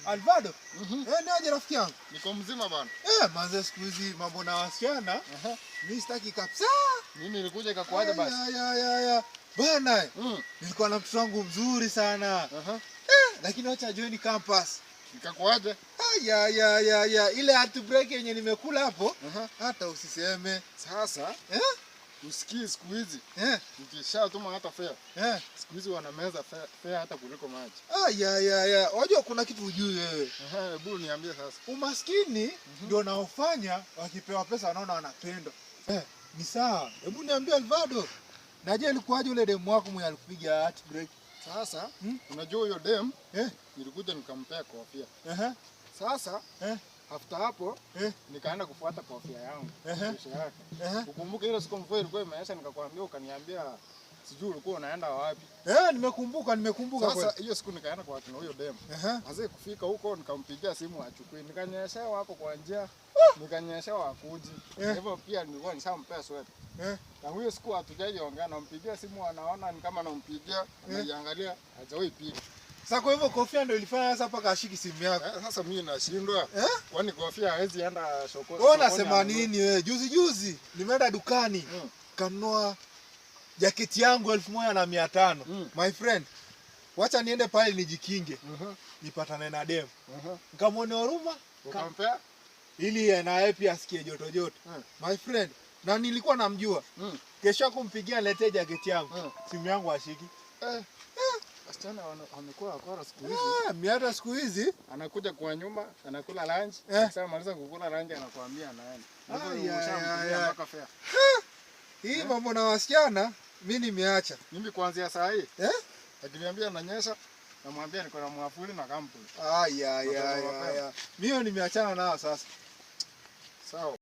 Alvaro. Ni aje rafiki yangu? Niko mzima bana. Manze siku hizi mambo na wasichana. Mimi sitaki kabisa. Mimi nilikuja ikakuaje basi? Ya. Bana. Nilikuwa na mtoto wangu mzuri sana. Lakini acha join campus. Nikakuaje? Ya. Ile heartbreak yenye nimekula hapo. Hata usiseme. Sasa usikii siku hizi. Ukishatuma hata fare. Siku hizi wanameza fare hata kuliko maji. Ya. Unajua kuna kitu hujui wewe. Hebu niambie sasa. Umaskini ndio naofanya wakipewa pesa wanaona wanapendwa. Ni sawa. Hebu niambie Alvaro. Naje ilikuwaje ule demu wako mwenye alikupiga heartbreak? Sasa unajua huyo demu nilikuja nikampea kofia. Sasa after hapo nikaenda kufuata kofia yangu kesho yake. Ukumbuke ile siku mvua ilikuwa imeisha nikakwambia ukaniambia sijui ulikuwa unaenda wapi. Nimekumbuka sasa hiyo siku nikaenda kwa kina huyo demu. Sasa kufika huko nikampigia simu achukue. Nikanyeshewa hapo kwa njia. Nikanyeshewa akuji. Hivyo pia nilikuwa nishampea sweta. Na huyo siku hatujaongea nampigia simu anaona ni kama nampigia anaiangalia hajawahi piga. Sasa kwa hivyo kofia ndio ilifanya sasa paka ashiki simu yako. Sasa mimi nashindwa. Kwani kofia hawezi enda sokoni. Wewe unasema nini wewe? Juzi nimeenda dukani. Kanunua jaketi yangu 1500. My friend. Wacha niende pale nijikinge. Nipatane na demu. Nikamwone huruma, ukampea ili na yeye pia asikie joto. My friend, na nilikuwa namjua. Kesho kumpigia lete jaketi yangu. Simu yangu ashiki. Wasichana wamekuwa wakora siku hizi. Miata siku hizi anakuja kwa nyumba, anakula lunch, sasa maliza kukula lunch anakuambia anaenda. Hii mambo na wasichana mimi nimeacha. Mimi kuanzia saa hii. Akiniambia ananyesha, namwambia niko na mwafuli na kampuni. Mimi nimeachana nao sasa. Sawa.